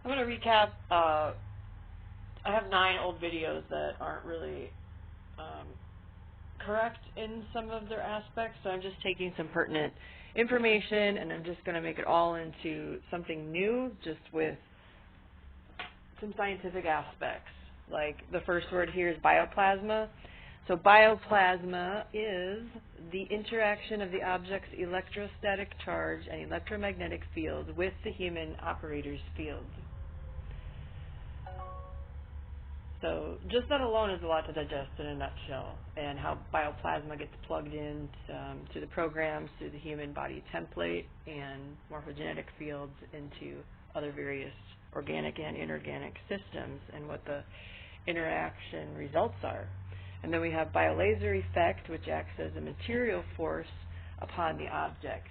I'm going to recap. I have 9 old videos that aren't really correct in some of their aspects, so I'm just taking some pertinent information and I'm just going to make it all into something new, just with some scientific aspects. Like the first word here is bioplasma. So bioplasma is the interaction of the object's electrostatic charge and electromagnetic field with the human operator's field. So just that alone is a lot to digest in a nutshell, and how bioplasma gets plugged in to the programs, to the human body template, and morphogenetic fields into other various organic and inorganic systems, and what the interaction results are. And then we have Biolaser Effect, which acts as a material force upon the object.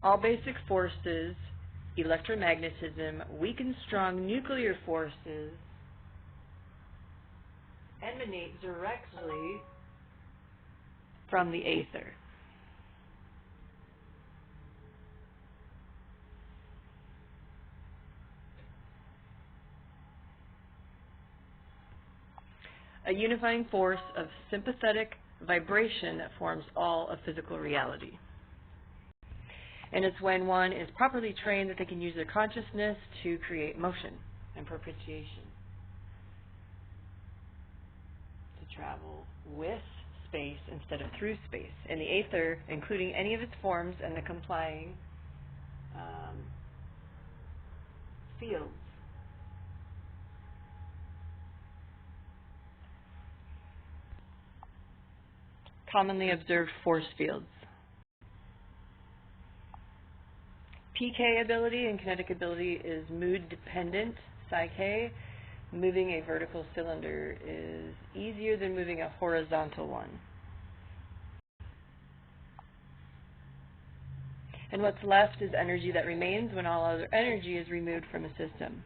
All basic forces, electromagnetism, weak and strong nuclear forces emanate directly from the aether. A unifying force of sympathetic vibration that forms all of physical reality. And it's when one is properly trained that they can use their consciousness to create motion and propitiation, to travel with space instead of through space. And the aether, including any of its forms and the complying fields. Commonly observed force fields. PK ability and kinetic ability is mood dependent. Psyche, moving a vertical cylinder is easier than moving a horizontal one. And what's left is energy that remains when all other energy is removed from a system.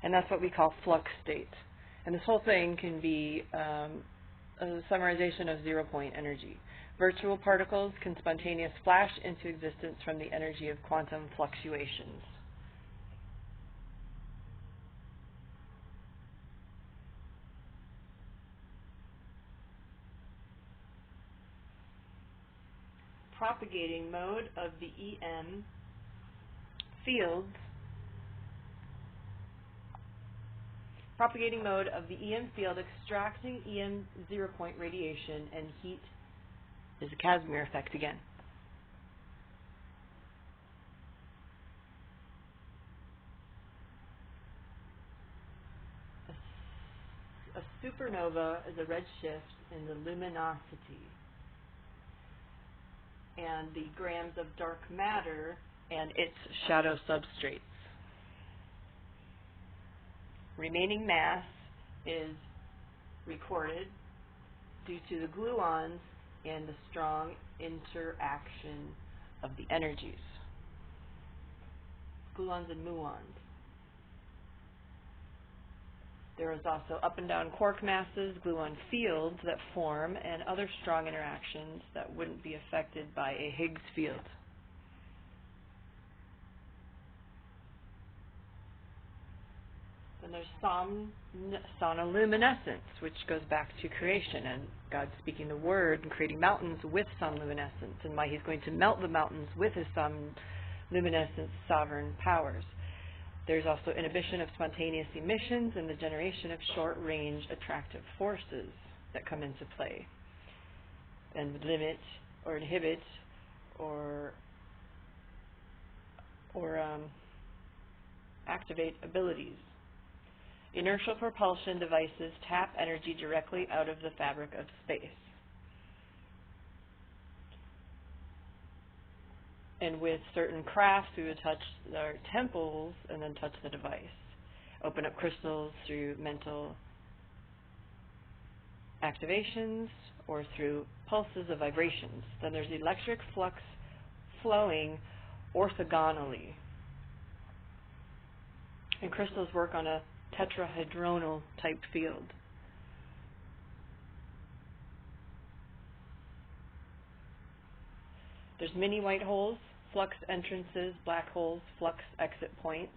And that's what we call flux state. And this whole thing can be a summarization of zero-point energy. Virtual particles can spontaneously flash into existence from the energy of quantum fluctuations. Propagating mode of the EM fields. Propagating mode of the EM field extracting EM zero-point radiation and heat is a Casimir effect again. A supernova is a redshift in the luminosity, and the grams of dark matter and its shadow substrates. Remaining mass is recorded due to the gluons and the strong interaction of the energies. Gluons and muons. There is also up and down quark masses, gluon fields that form, and other strong interactions that wouldn't be affected by a Higgs field. Then there's sonoluminescence, which goes back to creation and God speaking the word and creating mountains with sonluminescence, and why He's going to melt the mountains with His sonluminescence sovereign powers. There's also inhibition of spontaneous emissions and the generation of short-range attractive forces that come into play and limit or inhibit or activate abilities. Inertial propulsion devices tap energy directly out of the fabric of space. And with certain crafts, we would touch our temples and then touch the device. Open up crystals through mental activations or through pulses of vibrations. Then there's electric flux flowing orthogonally. And crystals work on a tetrahedronal type field. There's mini white holes, flux entrances, black holes, flux exit points.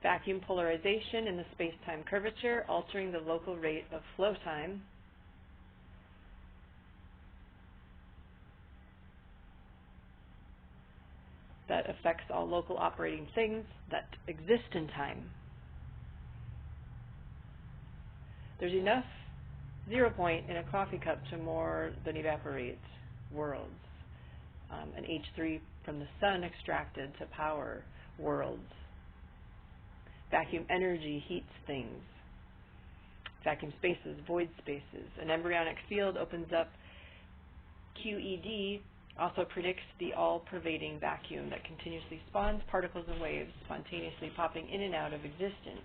Vacuum polarization in the space-time curvature, altering the local rate of flow time. That affects all local operating things that exist in time. There's enough zero point in a coffee cup to more than evaporate worlds. An H3 from the sun extracted to power worlds. Vacuum energy heats things. Vacuum spaces, void spaces. An embryonic field opens up. QED also predicts the all-pervading vacuum that continuously spawns particles and waves, spontaneously popping in and out of existence.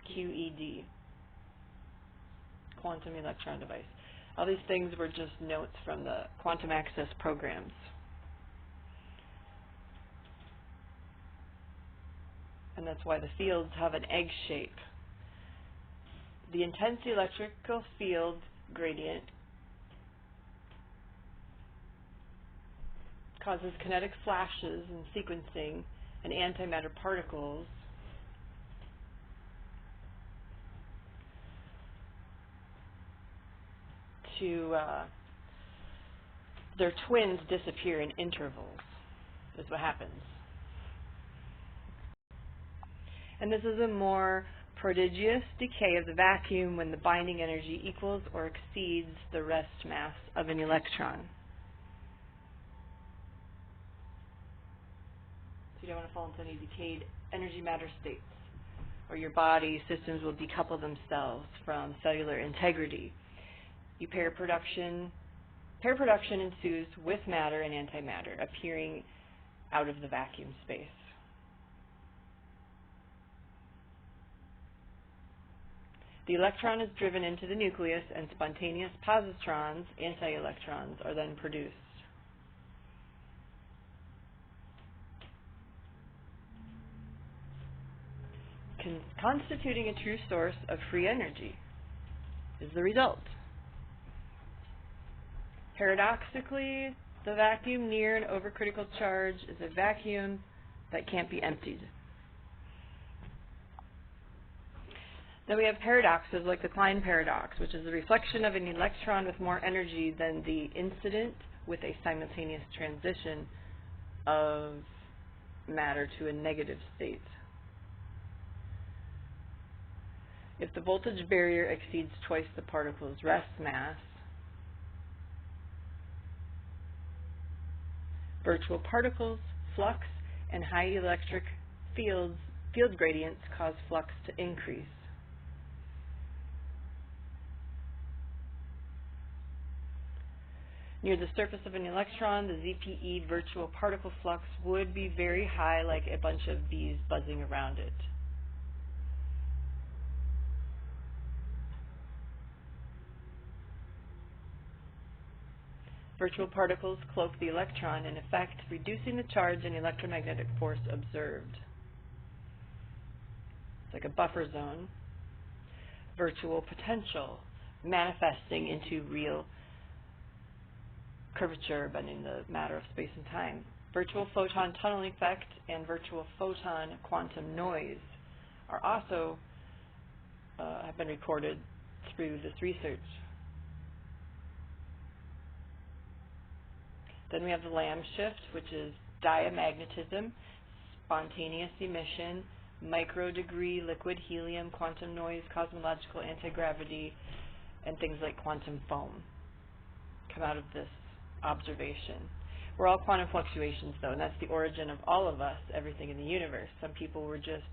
QED, quantum electron device. All these things were just notes from the quantum access programs. And that's why the fields have an egg shape. The intense electrical field gradient causes kinetic flashes and sequencing and antimatter particles to their twins disappear in intervals, is what happens. And this is a more prodigious decay of the vacuum when the binding energy equals or exceeds the rest mass of an electron. So you don't want to fall into any decayed energy matter states, or your body systems will decouple themselves from cellular integrity. Pair production ensues with matter and antimatter appearing out of the vacuum space. The electron is driven into the nucleus, and spontaneous positrons, anti-electrons, are then produced. Constituting a true source of free energy is the result. Paradoxically, the vacuum near an overcritical charge is a vacuum that can't be emptied. Then we have paradoxes like the Klein paradox, which is the reflection of an electron with more energy than the incident with a simultaneous transition of matter to a negative state. If the voltage barrier exceeds twice the particle's rest mass, virtual particles, flux, and high electric field gradients cause flux to increase. Near the surface of an electron, the ZPE virtual particle flux would be very high, like a bunch of bees buzzing around it. Virtual particles cloak the electron, in effect, reducing the charge and electromagnetic force observed. It's like a buffer zone. Virtual potential, manifesting into real curvature, bending the matter of space and time. Virtual photon tunneling effect and virtual photon quantum noise are also have been recorded through this research. Then we have the Lamb shift, which is diamagnetism, spontaneous emission, microdegree liquid helium, quantum noise, cosmological anti-gravity, and things like quantum foam come out of this observation. We're all quantum fluctuations, though, and that's the origin of all of us, everything in the universe. Some people were just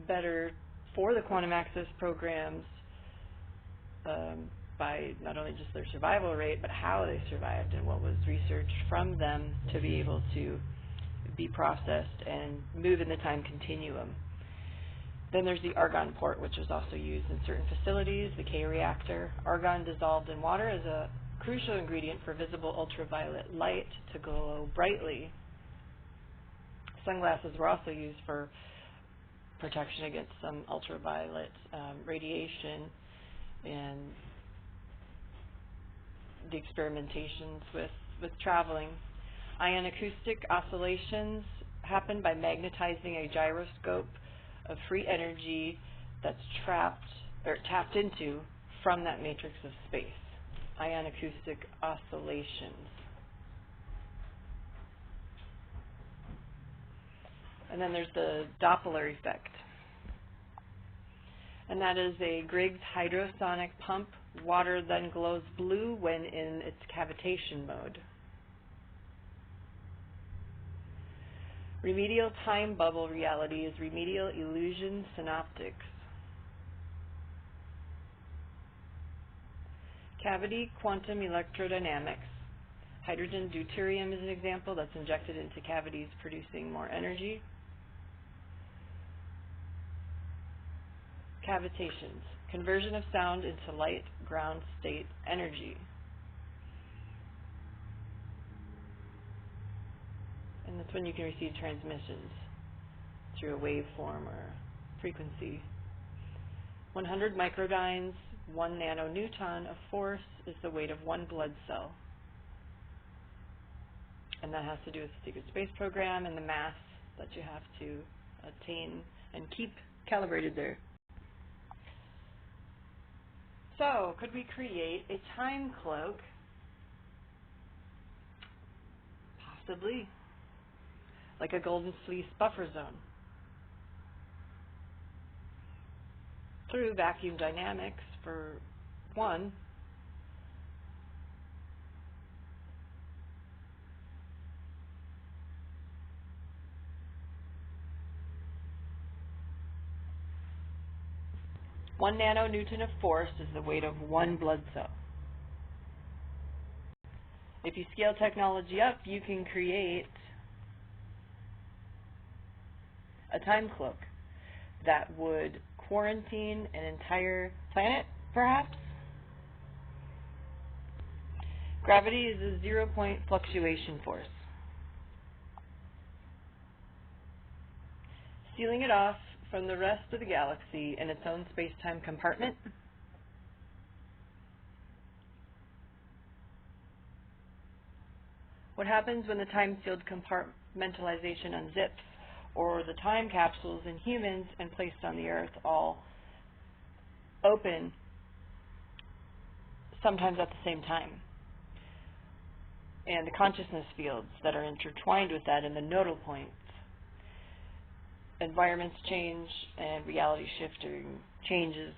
better for the quantum access programs by not only just their survival rate, but how they survived and what was researched from them to be able to be processed and move in the time continuum. Then there's the Argon Port, which is also used in certain facilities, the K reactor. Argon dissolved in water is a crucial ingredient for visible ultraviolet light to glow brightly. Sunglasses were also used for protection against some ultraviolet radiation. and the experimentations with traveling. Ion acoustic oscillations happen by magnetizing a gyroscope of free energy that's trapped or tapped into from that matrix of space. Ion acoustic oscillations. And then there's the Doppler effect. And that is a Griggs hydrosonic pump. Water then glows blue when in its cavitation mode. Remedial time bubble reality is remedial illusion synoptics. Cavity quantum electrodynamics. Hydrogen deuterium is an example that's injected into cavities producing more energy. Cavitations. Conversion of sound into light ground state energy. And that's when you can receive transmissions through a waveform or frequency. 100 microdynes, 1 nanonewton of force is the weight of one blood cell. And that has to do with the secret space program and the mass that you have to attain and keep calibrated there. So, could we create a time cloak? Possibly. Like a golden fleece buffer zone. Through vacuum dynamics, for one. One nanonewton of force is the weight of one blood cell. If you scale technology up, you can create a time cloak that would quarantine an entire planet, perhaps. Gravity is a 0-point fluctuation force. Sealing it off from the rest of the galaxy in its own space-time compartment. What happens when the time-sealed compartmentalization unzips, or the time capsules in humans and placed on the Earth all open sometimes at the same time? And the consciousness fields that are intertwined with that in the nodal points. Environments change and reality shifting changes.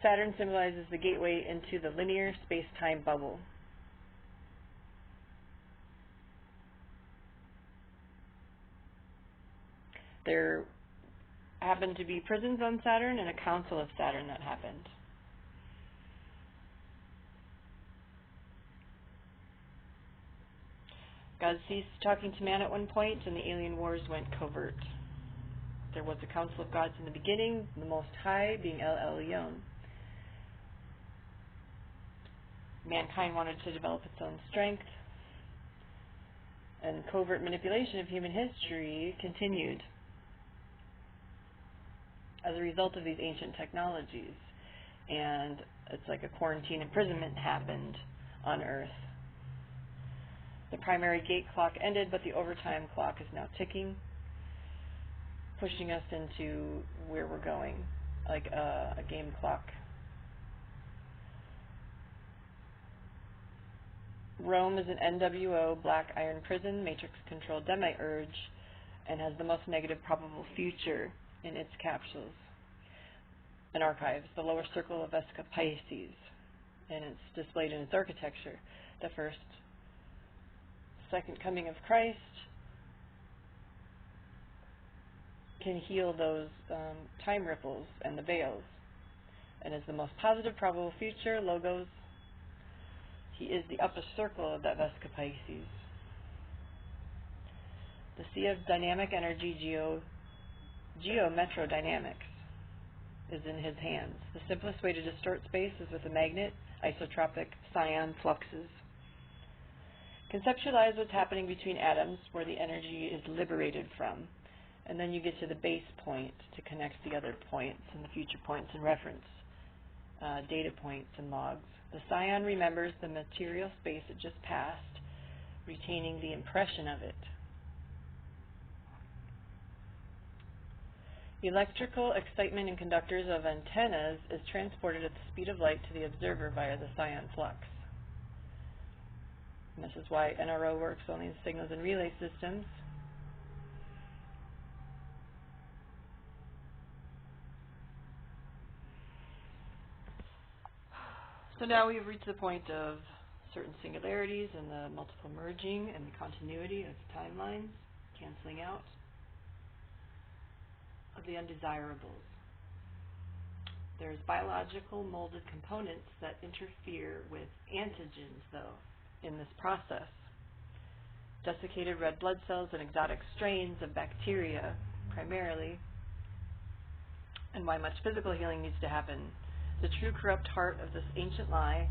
Saturn symbolizes the gateway into the linear space-time bubble. There happened to be prisons on Saturn and a council of Saturn that happened. God ceased talking to man at one point, and the alien wars went covert. There was a council of gods in the beginning, the Most High being El Elyon. Mankind wanted to develop its own strength, and covert manipulation of human history continued as a result of these ancient technologies. And it's like a quarantine imprisonment happened on Earth. The primary gate clock ended, but the overtime clock is now ticking, pushing us into where we're going, like a game clock. Rome is an NWO black iron prison, matrix-controlled demiurge, and has the most negative probable future in its capsules and archives, the lower circle of Vesica Pisces, and it's displayed in its architecture. The second coming of Christ can heal those time ripples and the veils, and is the most positive probable future. Logos, he is the upper circle of that Vesica Pisces. The sea of dynamic energy, geometrodynamics, is in his hands. The simplest way to distort space is with a magnet, isotropic scion fluxes. Conceptualize what's happening between atoms where the energy is liberated from, and then you get to the base point to connect the other points and the future points in reference. data points and logs. The scion remembers the material space it just passed, retaining the impression of it. Electrical excitement in conductors of antennas is transported at the speed of light to the observer via the scion flux. And this is why NRO works only in signals and relay systems. So now we've reached the point of certain singularities and the multiple merging and the continuity of timelines, canceling out of the undesirables. There's biological molded components that interfere with antigens, though, in this process. Desiccated red blood cells and exotic strains of bacteria, primarily, and why much physical healing needs to happen. The true corrupt heart of this ancient lie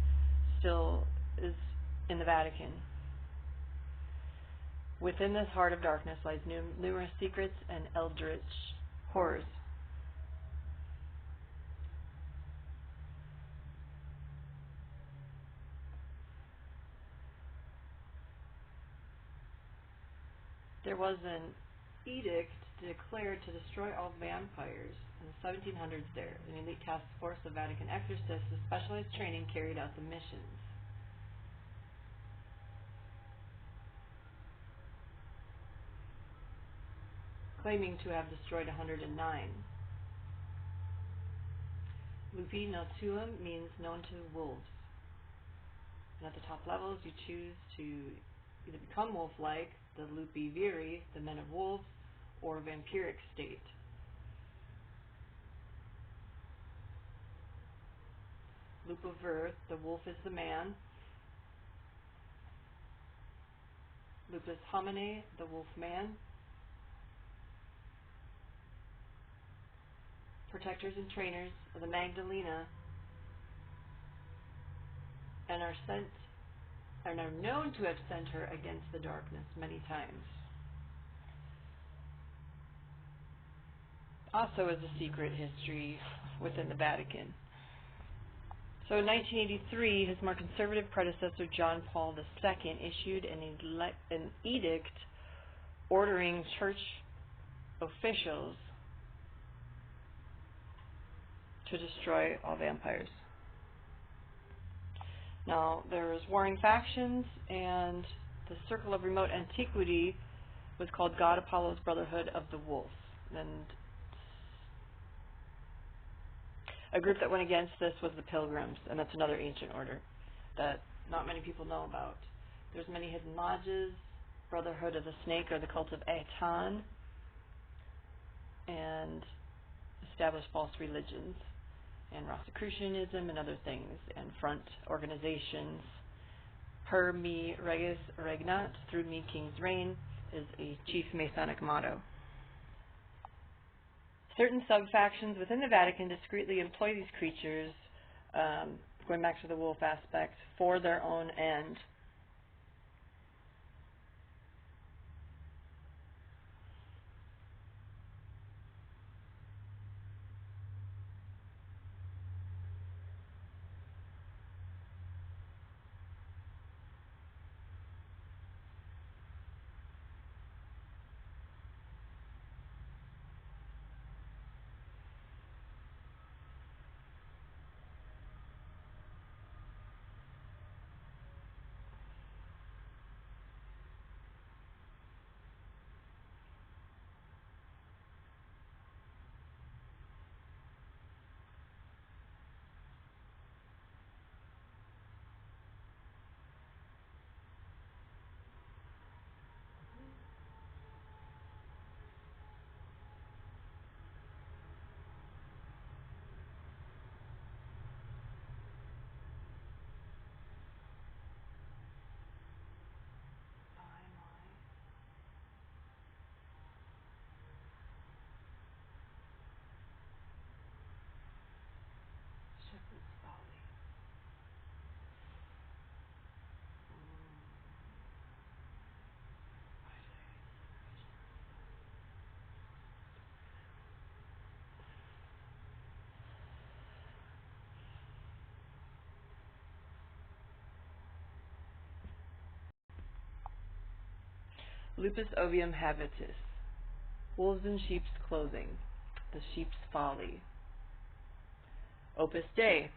still is in the Vatican. Within this heart of darkness lies numerous secrets and eldritch horrors. There was an edict declared to destroy all vampires in the 1700s there. An elite task force of Vatican exorcists with specialized training carried out the missions. Claiming to have destroyed 109. Lupi notuum means known to wolves. And at the top levels you choose to either become wolf-like, the lupi viri, the men of wolves, or vampiric state. Lupa vir, the wolf is the man. Lupus homine, the wolf man. Protectors and trainers of the Magdalena, and are now known to have sent her against the darkness many times. Also is a secret history within the Vatican. So in 1983, his more conservative predecessor, John Paul II, issued an edict ordering church officials to destroy all vampires. Now, there was warring factions, and the Circle of Remote Antiquity was called God Apollo's Brotherhood of the Wolf. And a group that went against this was the Pilgrims, and that's another ancient order that not many people know about. There's many hidden lodges, Brotherhood of the Snake, or the Cult of Aton, and established false religions, and Rosicrucianism and other things, and front organizations. Per me regis regnat, through me king's reign, is a chief Masonic motto. Certain sub-factions within the Vatican discreetly employ these creatures, going back to the wolf aspect, for their own end. Lupus ovium habitus. Wolves in sheep's clothing. The sheep's folly. Opus Dei.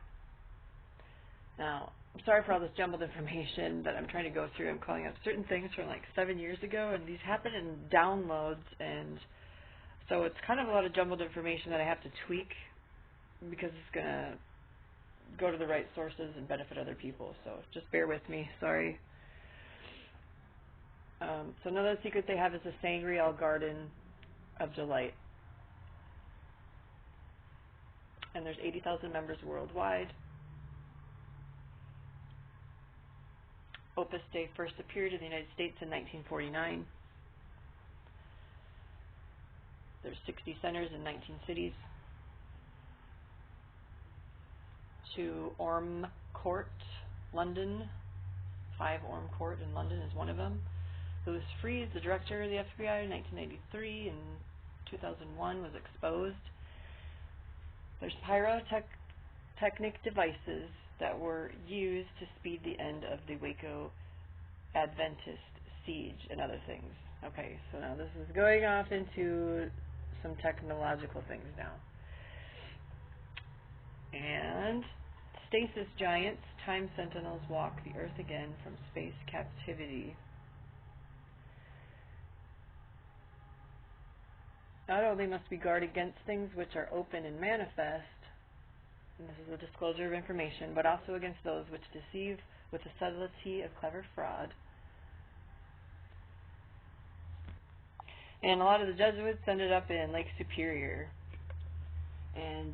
Now, I'm sorry for all this jumbled information that I'm trying to go through. I'm calling up certain things from like 7 years ago, and these happen in downloads, and so it's kind of a lot of jumbled information that I have to tweak because it's going to go to the right sources and benefit other people. So just bear with me. Sorry. So another secret they have is the Sangreal Garden of Delight. And there's 80,000 members worldwide. Opus Dei first appeared in the United States in 1949. There's 60 centers in 19 cities. 2 Orme Court, London. 5 Orme Court in London is one of them. Louis Freeze, the director of the FBI in 1993 and 2001, was exposed. There's pyrotechnic devices that were used to speed the end of the Waco Adventist siege and other things. Okay, so now this is going off into some technological things now. And stasis giants, time sentinels walk the earth again from space captivity. Not only must we guard against things which are open and manifest, and this is a disclosure of information, but also against those which deceive with the subtlety of clever fraud. And a lot of the Jesuits ended up in Lake Superior. And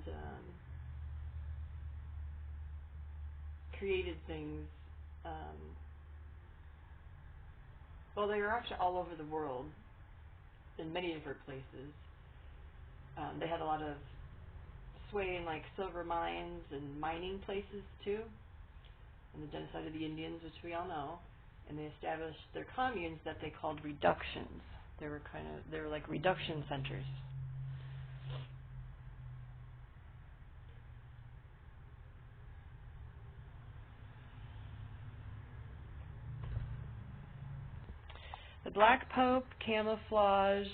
created things. Well, they were actually all over the world, in many different places. They had a lot of sway in like silver mines and mining places too, and the genocide of the Indians, which we all know. And they established their communes that they called reductions. They were like reduction centers. The Black Pope, camouflaged,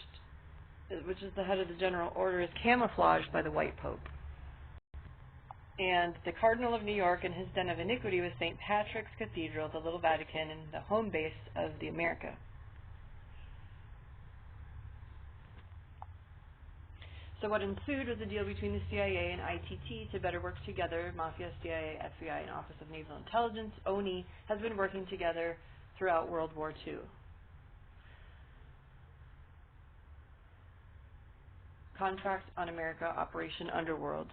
which is the head of the General Order, is camouflaged by the White Pope. And the Cardinal of New York and his den of iniquity was St. Patrick's Cathedral, the Little Vatican, and the home base of the America. So what ensued was a deal between the CIA and ITT to better work together. Mafia, CIA, FBI, and Office of Naval Intelligence, ONI, has been working together throughout World War II. Contract on America, Operation Underworld.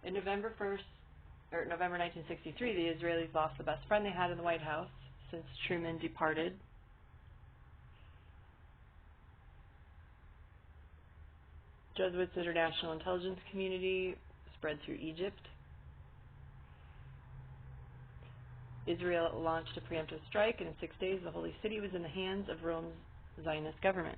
In November 1963, the Israelis lost the best friend they had in the White House since Truman departed. Jesuits' international intelligence community spread through Egypt. Israel launched a preemptive strike, and in 6 days the Holy City was in the hands of Rome's Zionist government.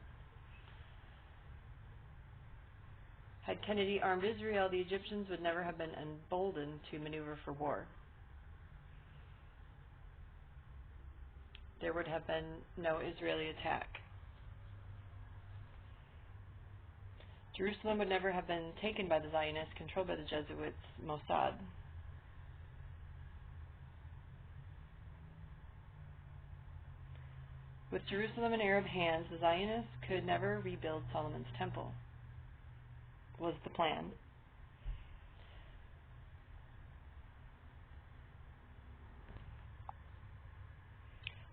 Had Kennedy armed Israel, the Egyptians would never have been emboldened to maneuver for war. There would have been no Israeli attack. Jerusalem would never have been taken by the Zionists, controlled by the Jesuits' Mossad. With Jerusalem in Arab hands, the Zionists could never rebuild Solomon's temple, was the plan.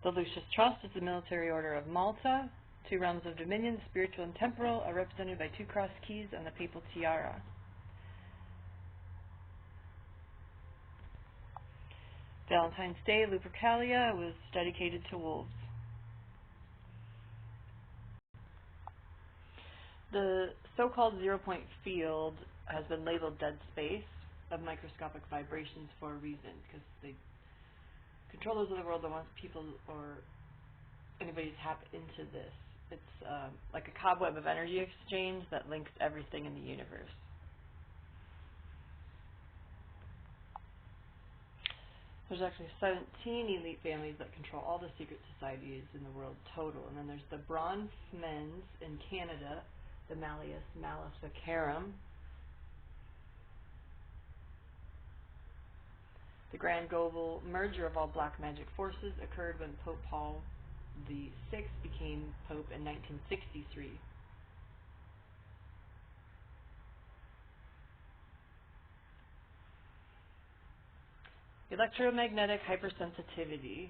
The Lucius Trust is the military order of Malta. 2 realms of dominion, spiritual and temporal, are represented by 2 cross keys and the papal tiara. Valentine's Day, Lupercalia, was dedicated to wolves. The so-called zero-point field has been labeled dead space of microscopic vibrations for a reason, because they control those of the world that wants people or anybody to tap into this. It's like a cobweb of energy exchange that links everything in the universe. There's actually 17 elite families that control all the secret societies in the world total. And then there's the Bronfmens in Canada, the Malleus Maleficarum. The grand global merger of all black magic forces occurred when Pope Paul VI became Pope in 1963. Electromagnetic hypersensitivity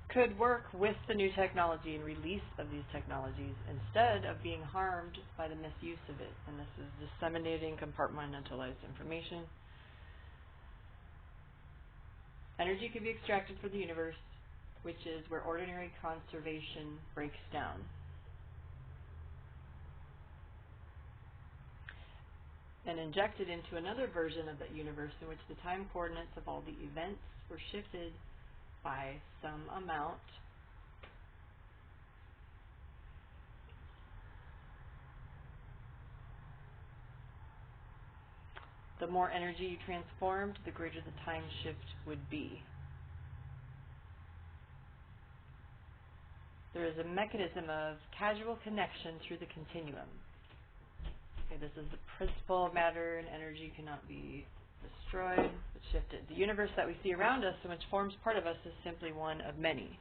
could work with the new technology and release of these technologies instead of being harmed by the misuse of it. And this is disseminating compartmentalized information. Energy can be extracted from the universe, which is where ordinary conservation breaks down. And injected into another version of that universe in which the time coordinates of all the events were shifted by some amount. The more energy you transformed, the greater the time shift would be. There is a mechanism of casual connection through the continuum. Okay, this is the principle of matter and energy cannot be destroyed, but shifted. The universe that we see around us and which forms part of us is simply one of many,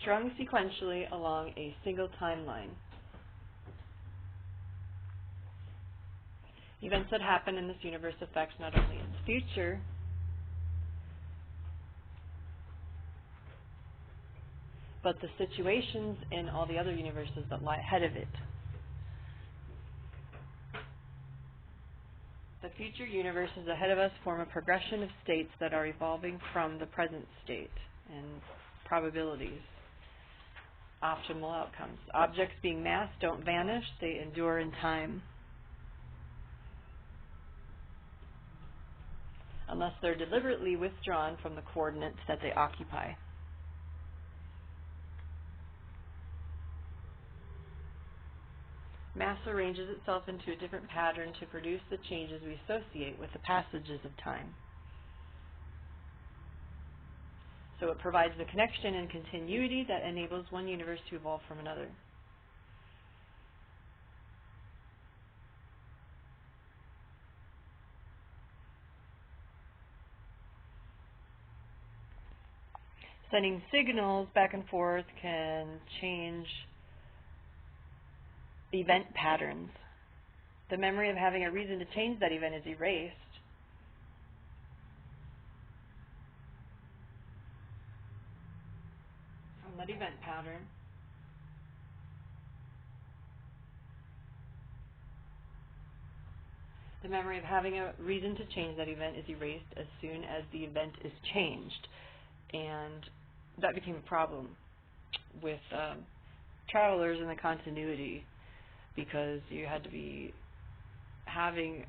strung sequentially along a single timeline. Events that happen in this universe affect not only its future, but the situations in all the other universes that lie ahead of it. The future universes ahead of us form a progression of states that are evolving from the present state and probabilities, optimal outcomes. Objects being mass don't vanish, they endure in time. Unless they're deliberately withdrawn from the coordinates that they occupy. Mass arranges itself into a different pattern to produce the changes we associate with the passages of time. So it provides the connection and continuity that enables one universe to evolve from another. Sending signals back and forth can change event patterns. The memory of having a reason to change that event is erased. From that event pattern. The memory of having a reason to change that event is erased as soon as the event is changed. And that became a problem with travelers in the continuity, because you had to be having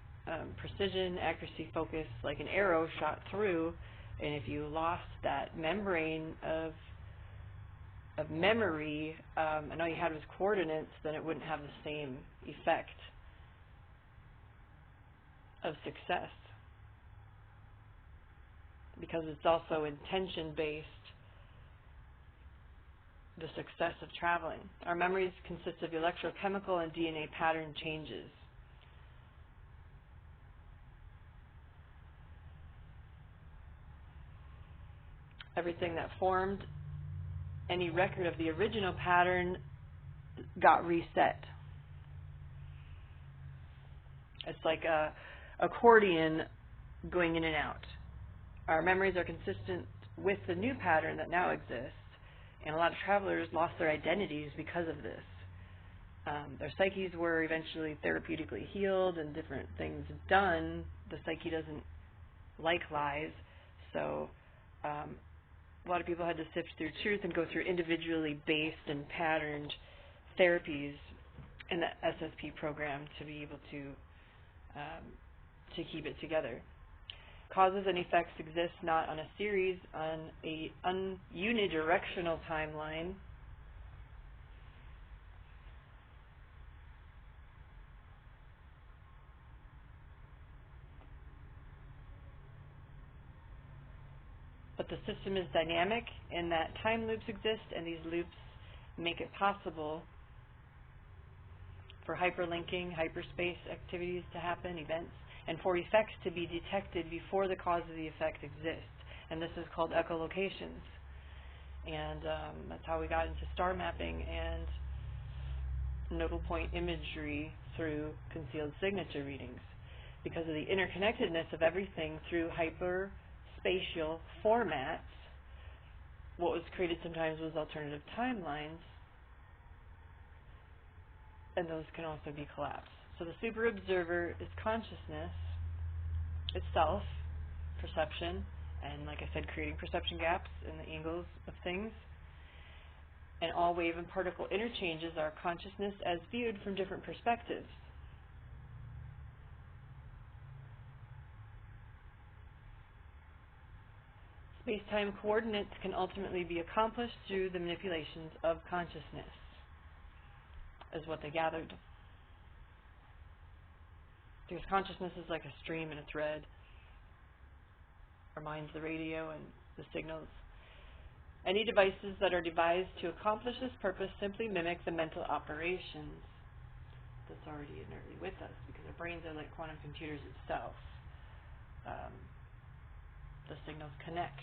precision, accuracy, focus, like an arrow shot through, and if you lost that membrane of memory, and all you had was coordinates, then it wouldn't have the same effect of success, because it's also intention-based, the success of traveling. Our memories consist of electrochemical and DNA pattern changes. Everything that formed any record of the original pattern got reset. It's like a accordion going in and out. Our memories are consistent with the new pattern that now exists, and a lot of travelers lost their identities because of this. Their psyches were eventually therapeutically healed and different things done. The psyche doesn't like lies, so a lot of people had to sift through truth and go through individually based and patterned therapies in the SSP program to be able to keep it together. Causes and effects exist not on a series, on a unidirectional timeline. But the system is dynamic in that time loops exist, and these loops make it possible for hyperlinking, hyperspace activities to happen, events, and for effects to be detected before the cause of the effect exists. And this is called echolocations. And that's how we got into star mapping and nodal point imagery through concealed signature readings. Because of the interconnectedness of everything through hyperspatial formats, what was created sometimes was alternative timelines, and those can also be collapsed. So the super observer is consciousness itself, perception, and like I said, creating perception gaps in the angles of things. And all wave and particle interchanges are consciousness as viewed from different perspectives. Space-time coordinates can ultimately be accomplished through the manipulations of consciousness, is what they gathered. Because consciousness is like a stream and a thread. Our mind's the radio and the signals. Any devices that are devised to accomplish this purpose simply mimic the mental operations that's already inertly with us, because our brains are like quantum computers itself. The signals connect.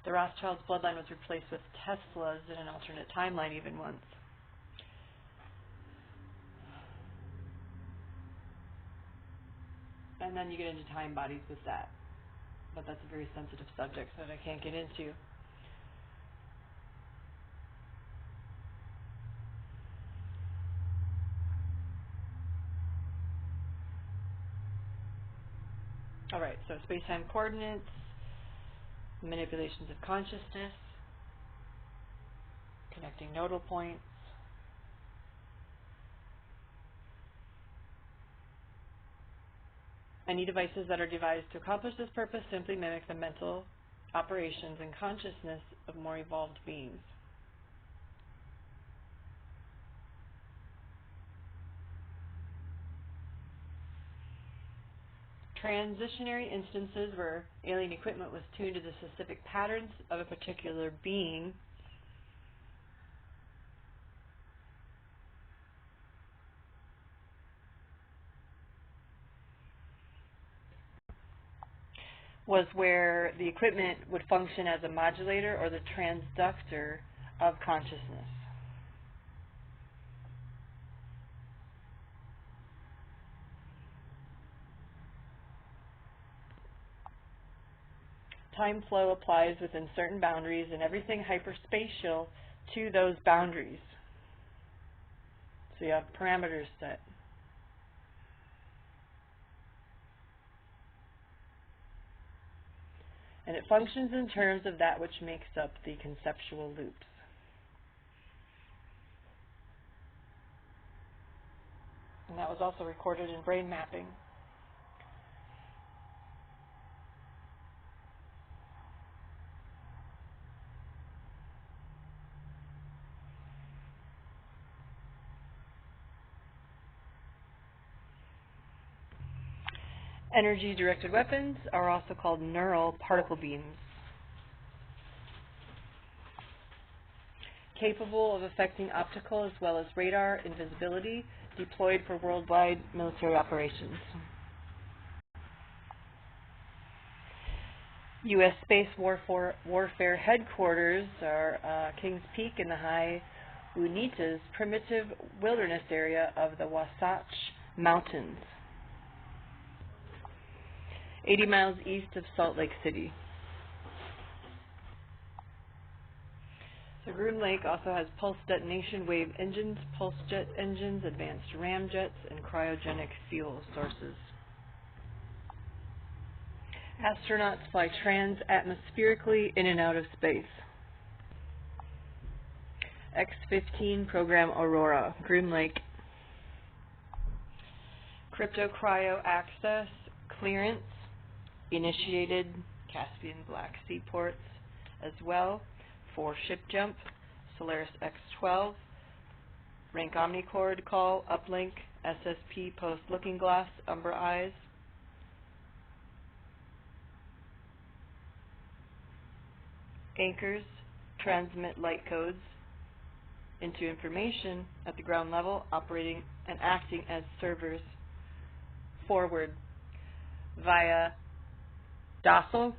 The Rothschild's bloodline was replaced with Tesla's in an alternate timeline even once. And then you get into time bodies with that. But that's a very sensitive subject that I can't get into. All right, so space-time coordinates, manipulations of consciousness, connecting nodal points, any devices that are devised to accomplish this purpose simply mimic the mental operations and consciousness of more evolved beings. Transitionary instances where alien equipment was tuned to the specific patterns of a particular being was where the equipment would function as a modulator or the transductor of consciousness. Time flow applies within certain boundaries and everything hyperspatial to those boundaries. So you have parameters set. And it functions in terms of that which makes up the conceptual loops. And that was also recorded in brain mapping. Energy-directed weapons are also called neural particle beams, capable of affecting optical as well as radar invisibility, deployed for worldwide military operations. U.S. Space Warfare Headquarters are Kings Peak in the high Unitas primitive wilderness area of the Wasatch Mountains, 80 miles east of Salt Lake City. So Groom Lake also has pulse detonation wave engines, pulse jet engines, advanced ramjets, and cryogenic fuel sources. Astronauts fly trans-atmospherically in and out of space. X-15 program Aurora, Groom Lake. Crypto-cryo access clearance initiated Caspian Black Sea ports as well for ship jump, Solaris X-12, rank omnichord call, uplink, SSP post looking glass, umbra eyes. Anchors transmit light codes into information at the ground level, operating and acting as servers forward via docile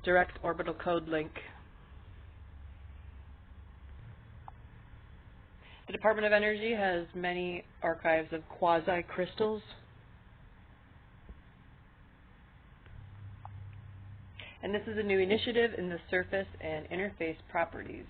direct orbital code link. The Department of Energy has many archives of quasi-crystals. And this is a new initiative in the surface and interface properties.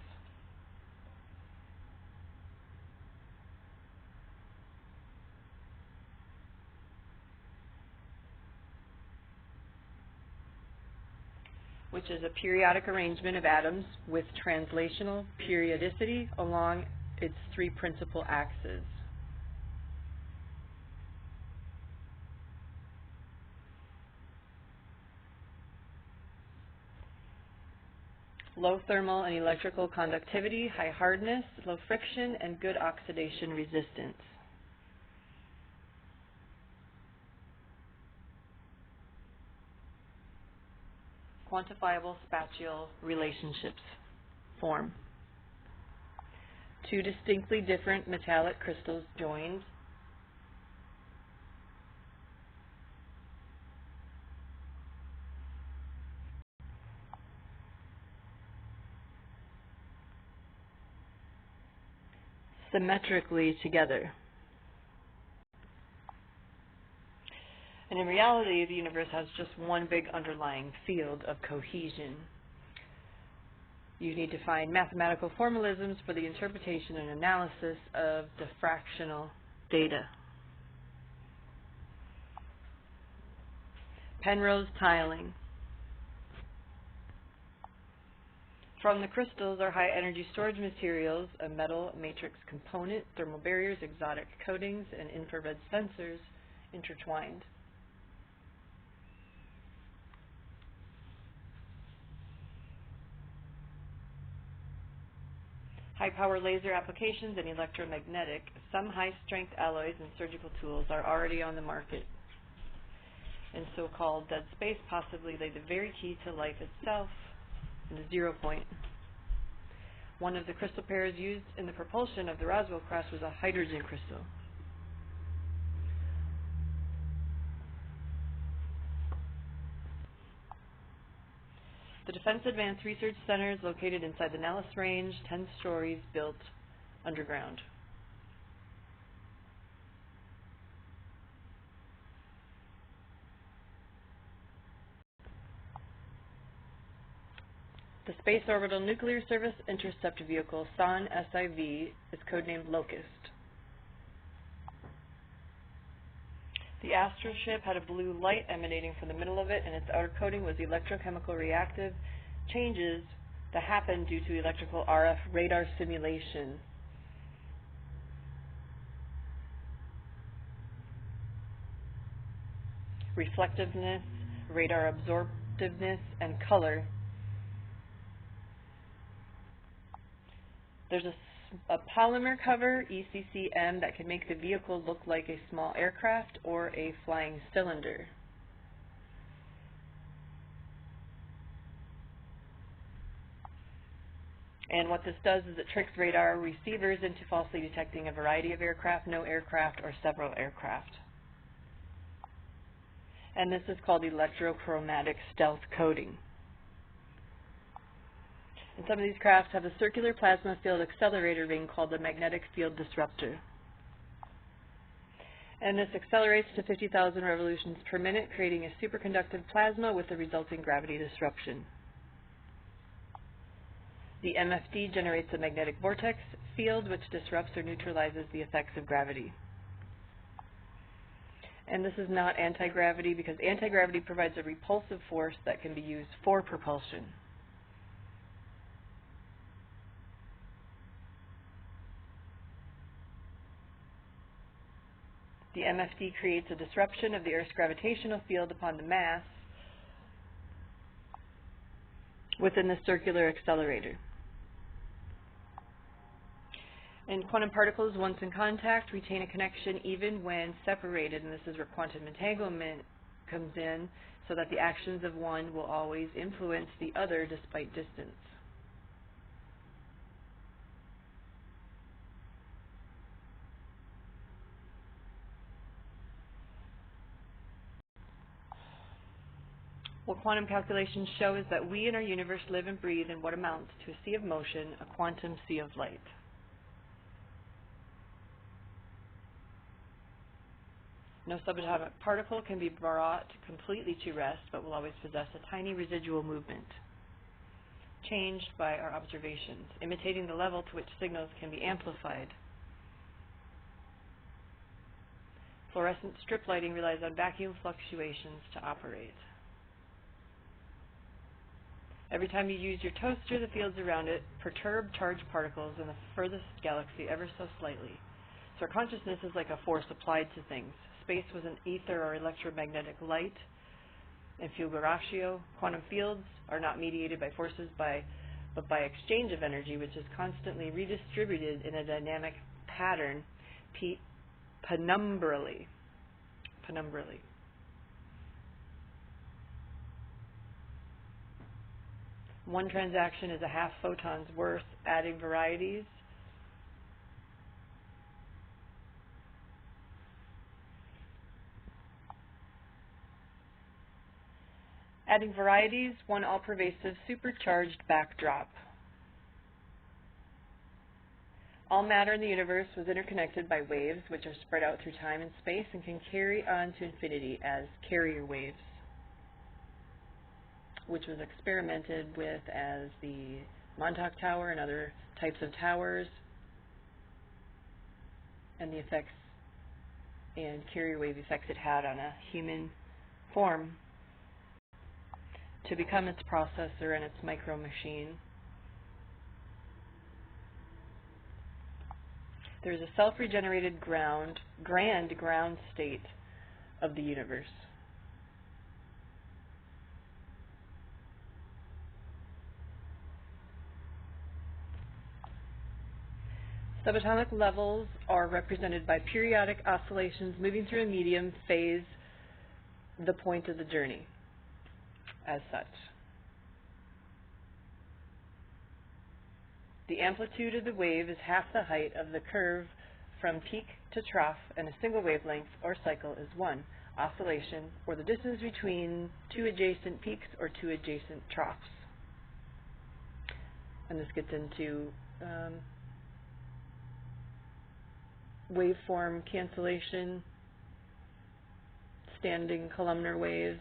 Which is a periodic arrangement of atoms with translational periodicity along its three principal axes. Low thermal and electrical conductivity, high hardness, low friction, and good oxidation resistance. Quantifiable spatial relationships form. Two distinctly different metallic crystals joined. Symmetrically together. And in reality, the universe has just one big underlying field of cohesion. You need to find mathematical formalisms for the interpretation and analysis of diffractional data. Penrose tiling. From the crystals are high energy storage materials, a metal matrix component, thermal barriers, exotic coatings, and infrared sensors intertwined. High-power laser applications and electromagnetic, some high-strength alloys and surgical tools are already on the market. And so-called dead space possibly lay the very key to life itself in the 0 point. One of the crystal pairs used in the propulsion of the Roswell crash was a hydrogen crystal. The Defense Advanced Research Center is located inside the Nellis Range, 10 stories built underground. The Space Orbital Nuclear Service Intercept Vehicle, SON SIV, is codenamed Locust. The Astro ship had a blue light emanating from the middle of it, and its outer coating was electrochemical reactive changes that happened due to electrical RF radar simulation. Reflectiveness, radar absorptiveness, and color. There's a polymer cover, ECCM, that can make the vehicle look like a small aircraft or a flying cylinder. And what this does is it tricks radar receivers into falsely detecting a variety of aircraft, no aircraft, or several aircraft. And this is called electrochromatic stealth coding. And some of these crafts have a circular plasma field accelerator ring called the magnetic field disruptor. And this accelerates to 50,000 revolutions per minute, creating a superconductive plasma with the resulting gravity disruption. The MFD generates a magnetic vortex field which disrupts or neutralizes the effects of gravity. And this is not anti-gravity because anti-gravity provides a repulsive force that can be used for propulsion. The MFD creates a disruption of the Earth's gravitational field upon the mass within the circular accelerator. And quantum particles, once in contact, retain a connection even when separated, and this is where quantum entanglement comes in, so that the actions of one will always influence the other despite distance. What quantum calculations show is that we in our universe live and breathe in what amounts to a sea of motion, a quantum sea of light. No subatomic particle can be brought completely to rest, but will always possess a tiny residual movement, changed by our observations, imitating the level to which signals can be amplified. Fluorescent strip lighting relies on vacuum fluctuations to operate. Every time you use your toaster, the fields around it perturb charged particles in the furthest galaxy ever so slightly. So our consciousness is like a force applied to things. Space was an ether or electromagnetic light and Fuggeratio. Quantum fields are not mediated by forces but by exchange of energy, which is constantly redistributed in a dynamic pattern penumbrally. One transaction is a half photon's worth, adding varieties. Adding varieties, one all-pervasive supercharged backdrop. All matter in the universe was interconnected by waves, which are spread out through time and space and can carry on to infinity as carrier waves, which was experimented with as the Montauk Tower and other types of towers, and the effects and carrier wave effects it had on a human form to become its processor and its micro machine. There is a self-regenerated grand ground state of the universe. Subatomic levels are represented by periodic oscillations moving through a medium phase, the point of the journey, as such. The amplitude of the wave is half the height of the curve from peak to trough, and a single wavelength or cycle is one oscillation, or the distance between two adjacent peaks or two adjacent troughs. And this gets into waveform cancellation, standing columnar waves,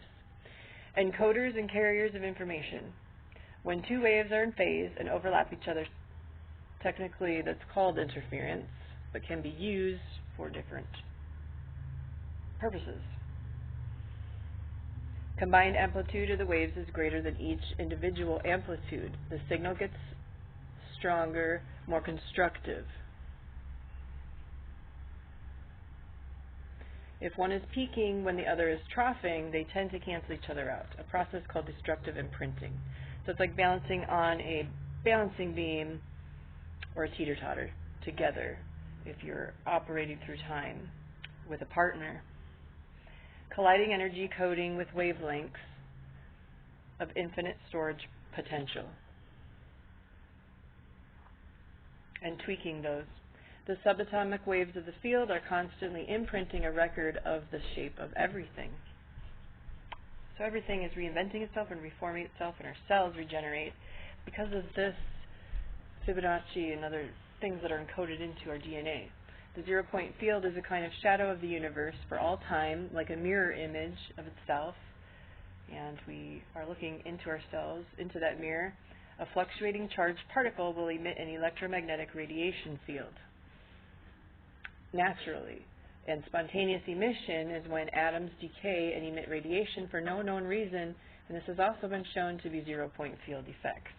encoders and carriers of information. When two waves are in phase and overlap each other, technically that's called interference, but can be used for different purposes. Combined amplitude of the waves is greater than each individual amplitude. The signal gets stronger, more constructive. If one is peaking when the other is troughing, they tend to cancel each other out, a process called destructive imprinting. So it's like balancing on a balancing beam or a teeter-totter together if you're operating through time with a partner. Colliding energy coding with wavelengths of infinite storage potential and tweaking those. The subatomic waves of the field are constantly imprinting a record of the shape of everything. So everything is reinventing itself and reforming itself, and our cells regenerate because of this Fibonacci and other things that are encoded into our DNA. The zero-point field is a kind of shadow of the universe for all time, like a mirror image of itself, and we are looking into ourselves, into that mirror. A fluctuating charged particle will emit an electromagnetic radiation field naturally, and spontaneous emission is when atoms decay and emit radiation for no known reason, and this has also been shown to be zero-point field effects.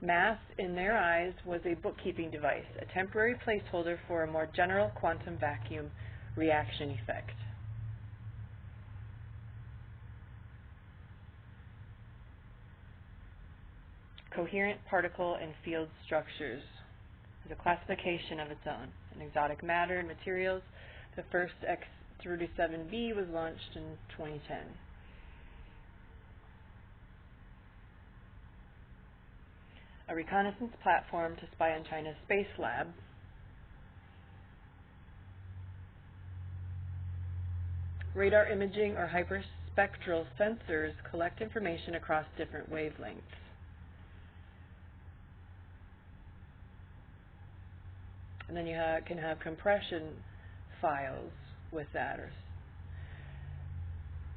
Mass, in their eyes, was a bookkeeping device, a temporary placeholder for a more general quantum vacuum reaction effect. coherent particle and field structures. It's a classification of its own. In exotic matter and materials, the first X37b was launched in 2010. A reconnaissance platform to spy on China's space lab. Radar imaging or hyperspectral sensors collect information across different wavelengths. And then you can have compression files with that, or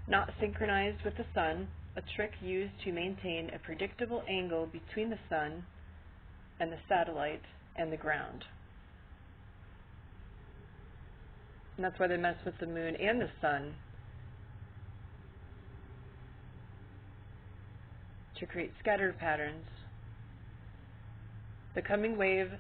not synchronized with the sun, a trick used to maintain a predictable angle between the sun and the satellite and the ground. And that's why they mess with the moon and the sun, to create scatter patterns. The coming wave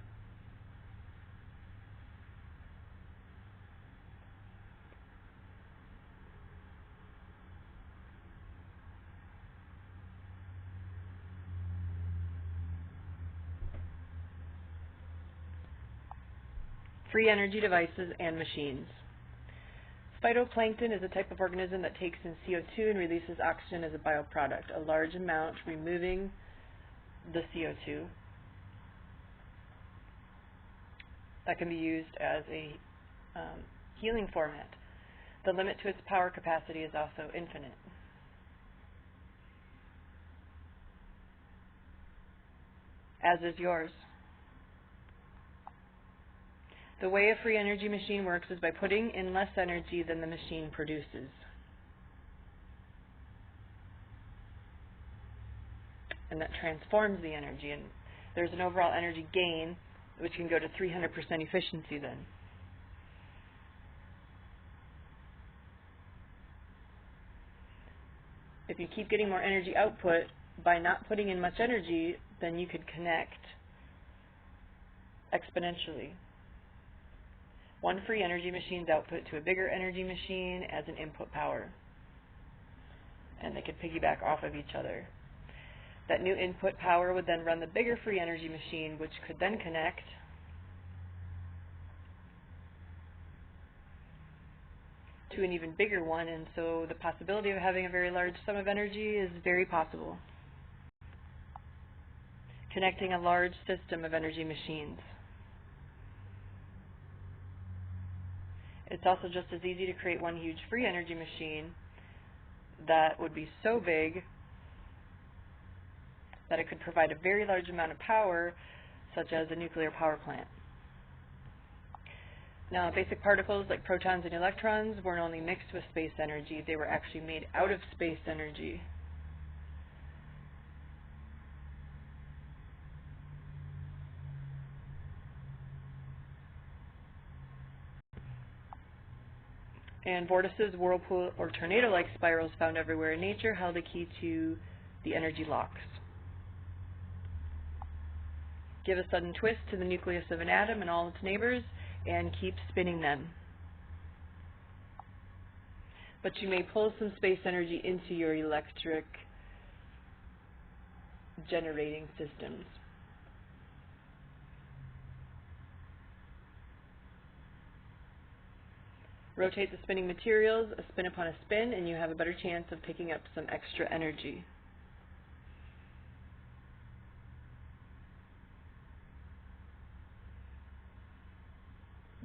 free energy devices and machines. Phytoplankton is a type of organism that takes in CO2 and releases oxygen as a bioproduct, a large amount removing the CO2 that can be used as a healing format. The limit to its power capacity is also infinite. As is yours. The way a free energy machine works is by putting in less energy than the machine produces. And that transforms the energy, and there's an overall energy gain, which can go to 300% efficiency then. If you keep getting more energy output by not putting in much energy, then you could connect exponentially. One free energy machine's output to a bigger energy machine as an input power. And they could piggyback off of each other. That new input power would then run the bigger free energy machine, which could then connect to an even bigger one, and so the possibility of having a very large sum of energy is very possible. Connecting a large system of energy machines. It's also just as easy to create one huge free energy machine that would be so big that it could provide a very large amount of power, such as a nuclear power plant. Now, basic particles like protons and electrons weren't only mixed with space energy, they were actually made out of space energy. And vortices, whirlpool, or tornado-like spirals found everywhere in nature held a key to the energy locks. Give a sudden twist to the nucleus of an atom and all its neighbors, and keep spinning them. But you may pull some space energy into your electric generating systems. Rotate the spinning materials, a spin upon a spin, and you have a better chance of picking up some extra energy.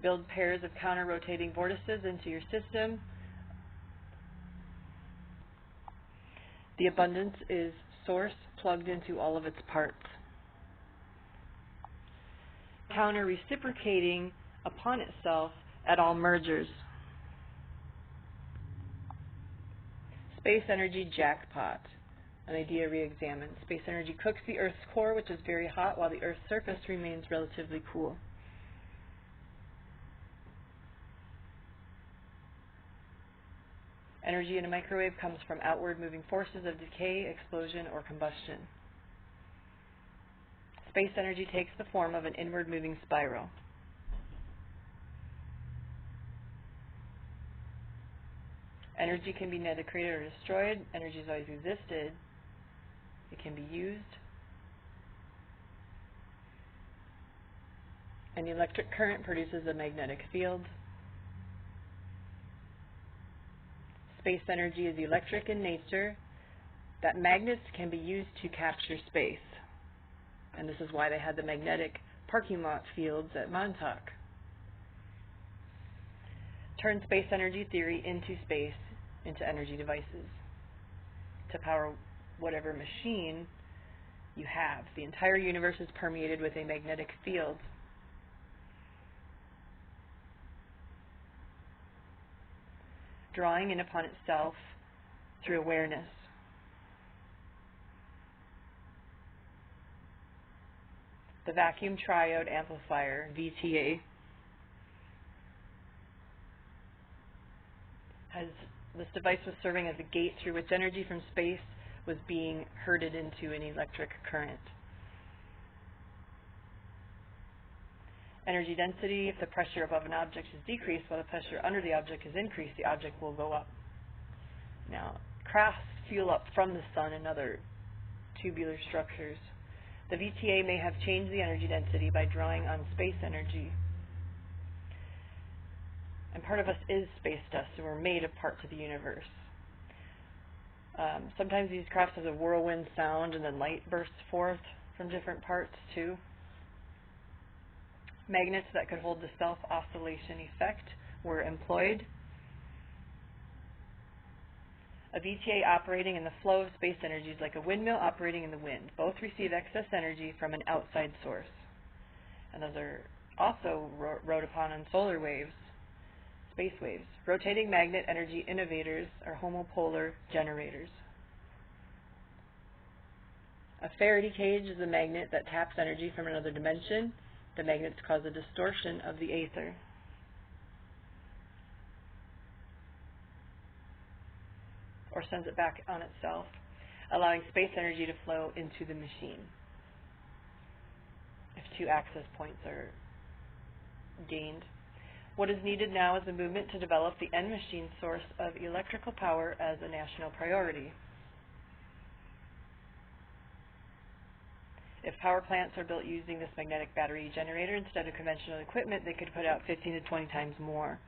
Build pairs of counter-rotating vortices into your system. The abundance is source plugged into all of its parts. Counter-reciprocating upon itself at all mergers. Space energy jackpot. An idea re-examined. Space energy cooks the Earth's core, which is very hot, while the Earth's surface remains relatively cool. Energy in a microwave comes from outward moving forces of decay, explosion, or combustion. Space energy takes the form of an inward moving spiral. Energy can be neither created or destroyed. Energy has always existed. It can be used An electric current produces a magnetic field. Space energy is electric in nature, that magnets can be used to capture space. And this is why they had the magnetic parking lot fields at Montauk. Turn space energy theory into space, into energy devices, to power whatever machine you have. The entire universe is permeated with a magnetic field. Drawing in upon itself through awareness. The vacuum triode amplifier, VTA, this device was serving as a gate through which energy from space was being herded into an electric current. Energy density, if the pressure above an object is decreased while the pressure under the object is increased, the object will go up. Now, crafts fuel up from the sun and other tubular structures. The VTA may have changed the energy density by drawing on space energy. And part of us is space dust, and we're made of parts of the universe. Sometimes these crafts have a whirlwind sound and then light bursts forth from different parts too. Magnets that could hold the self-oscillation effect were employed. A VTA operating in the flow of space energy is like a windmill operating in the wind. Both receive excess energy from an outside source. And those are also wrote upon in solar waves, space waves. Rotating magnet energy innovators are homopolar generators. A Faraday cage is a magnet that taps energy from another dimension. The magnets cause a distortion of the aether. Or sends it back on itself, allowing space energy to flow into the machine if two access points are gained. What is needed now is a movement to develop the end machine source of electrical power as a national priority. If power plants are built using this magnetic battery generator instead of conventional equipment, they could put out 15 to 20 times more.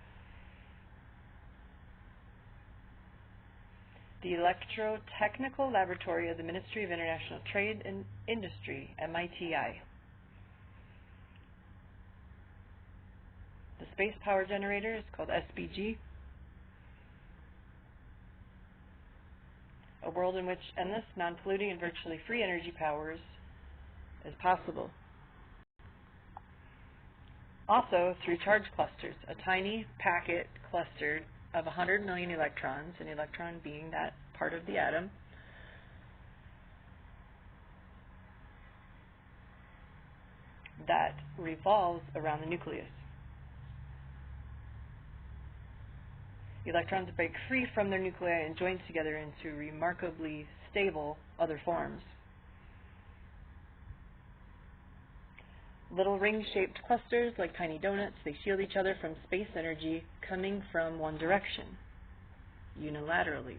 The Electrotechnical Laboratory of the Ministry of International Trade and Industry, MITI. The space power generator is called SPG. A world in which endless, non-polluting, and virtually free energy powers is possible. Also, through charge clusters, a tiny packet clustered of 100 million electrons, an electron being that part of the atom, that revolves around the nucleus. Electrons break free from their nuclei and join together into remarkably stable other forms. Little ring-shaped clusters, like tiny donuts, they shield each other from space energy coming from one direction, unilaterally.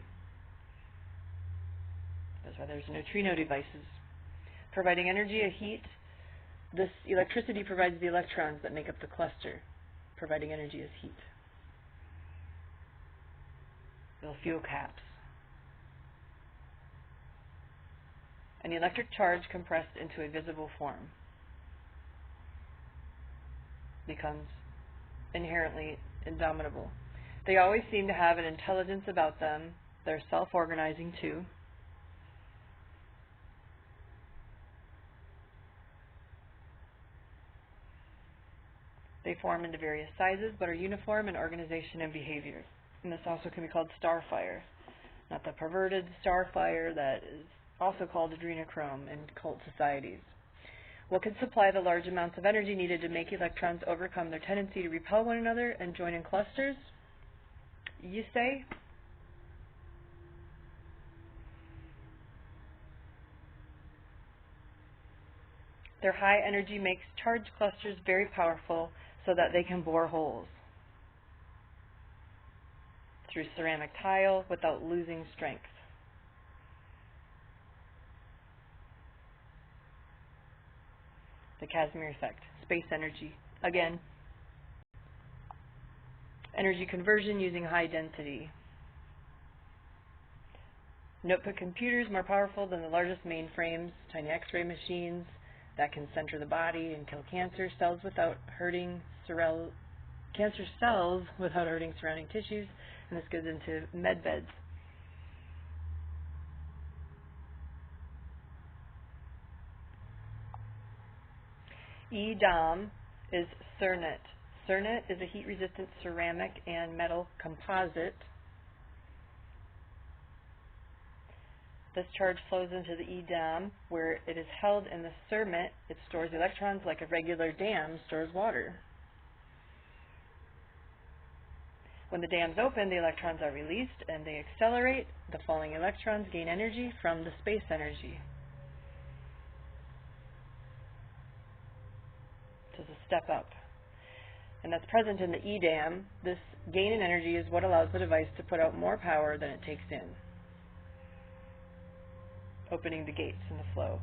That's why there's neutrino devices. Providing energy or heat, this electricity provides the electrons that make up the cluster, providing energy as heat. Little fuel caps. An electric charge compressed into a visible form becomes inherently indomitable. They always seem to have an intelligence about them. They're self-organizing too. They form into various sizes but are uniform in organization and behavior. And this also can be called starfire. Not the perverted starfire that is also called adrenochrome in cult societies. What could supply the large amounts of energy needed to make electrons overcome their tendency to repel one another and join in clusters? You say? Their high energy makes charge clusters very powerful so that they can bore holes through ceramic tile without losing strength. The Casimir effect, space energy Again, energy conversion using high density. Notebook computers more powerful than the largest mainframes, tiny X-ray machines that can center the body and kill cancer cells without hurting surrounding tissues, and this goes into med beds. EDOM is Cernet. Cernet is a heat-resistant ceramic and metal composite. This charge flows into the EDOM, where it is held in the Cermet. It stores electrons like a regular dam stores water. When the dams open, the electrons are released and they accelerate. The falling electrons gain energy from the space energy. So it's a step up. And that's present in the EDAM. This gain in energy is what allows the device to put out more power than it takes in, opening the gates in the flow.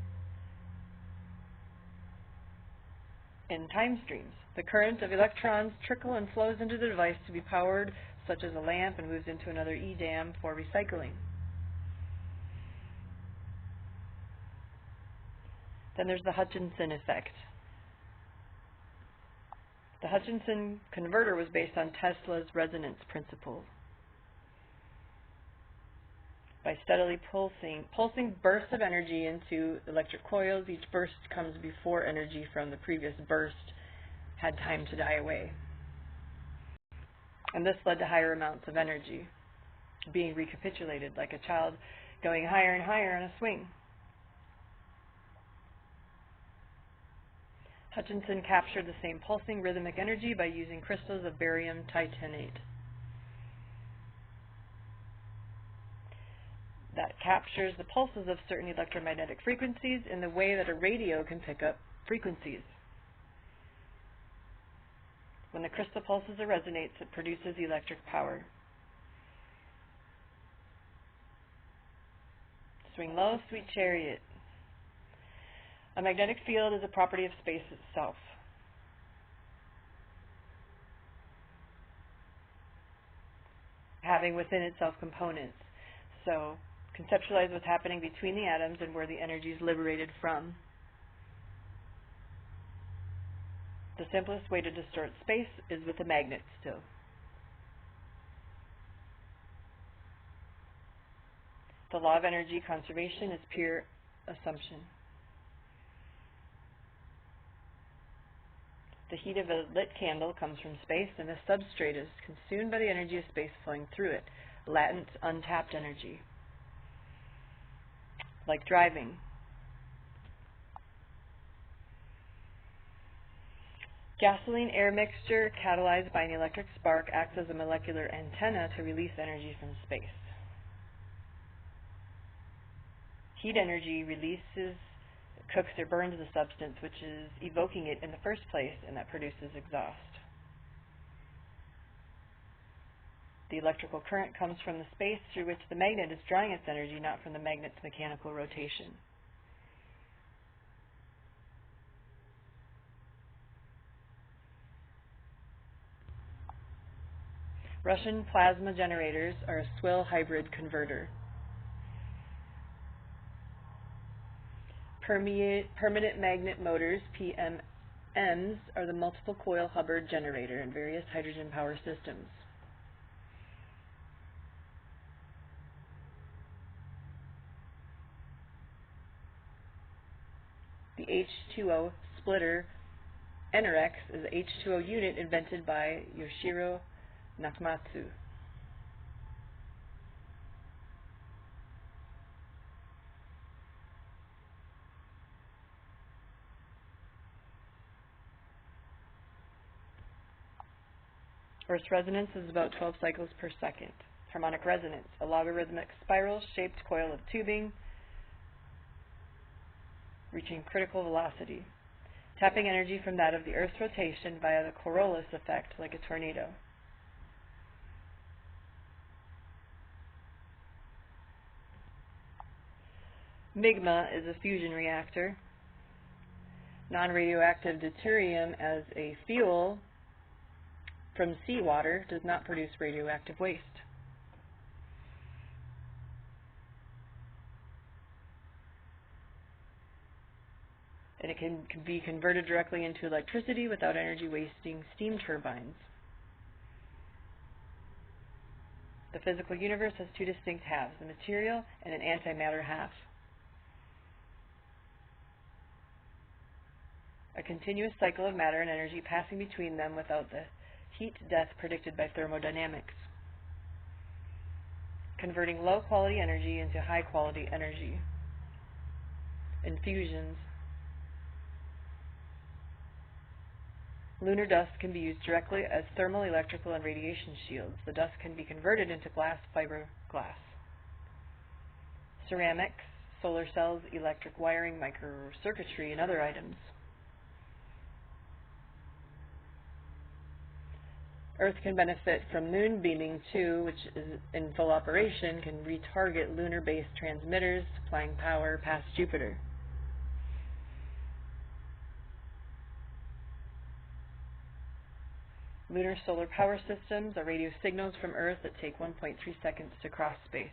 In time streams, the current of electrons trickle and flows into the device to be powered, such as a lamp, and moves into another EDAM for recycling. Then there's the Hutchinson Effect. The Hutchinson Converter was based on Tesla's resonance principle. By steadily pulsing bursts of energy into electric coils, each burst comes before energy from the previous burst had time to die away. And this led to higher amounts of energy being recapitulated, like a child going higher and higher on a swing. Hutchinson captured the same pulsing rhythmic energy by using crystals of barium titanate. That captures the pulses of certain electromagnetic frequencies in the way that a radio can pick up frequencies. When the crystal pulses or resonates, it produces electric power. Swing low, sweet chariot. A magnetic field is a property of space itself. Having within itself components. So, conceptualize what's happening between the atoms and where the energy is liberated from. The simplest way to distort space is with a magnet still. The law of energy conservation is pure assumption. The heat of a lit candle comes from space, and the substrate is consumed by the energy of space flowing through it, latent, untapped energy. Like driving. Gasoline-air mixture catalyzed by an electric spark acts as a molecular antenna to release energy from space. Heat energy releases, cooks or burns the substance, which is evoking it in the first place, and that produces exhaust. The electrical current comes from the space through which the magnet is drawing its energy, not from the magnet's mechanical rotation. Russian plasma generators are a swill hybrid converter. Permanent magnet motors, PMMs, are the multiple coil Hubbard generator in various hydrogen power systems. The H2o Splitter NRX is the H2o unit invented by Yoshiro Nakamatsu. Earth's resonance is about 12 cycles per second. Harmonic resonance, a logarithmic spiral-shaped coil of tubing reaching critical velocity, tapping energy from that of the Earth's rotation via the Coriolis effect like a tornado. MIGMA is a fusion reactor. Non-radioactive deuterium as a fuel from seawater does not produce radioactive waste. And it can be converted directly into electricity without energy wasting steam turbines. The physical universe has two distinct halves, a material and an antimatter half. A continuous cycle of matter and energy passing between them without the heat death predicted by thermodynamics. Converting low-quality energy into high-quality energy. Infusions. Lunar dust can be used directly as thermal, electrical, and radiation shields. The dust can be converted into fiberglass. Ceramics, solar cells, electric wiring, microcircuitry, and other items. Earth can benefit from moon beaming too, which is in full operation, can retarget lunar-based transmitters, supplying power past Jupiter. Lunar solar power systems are radio signals from Earth that take 1.3 seconds to cross space.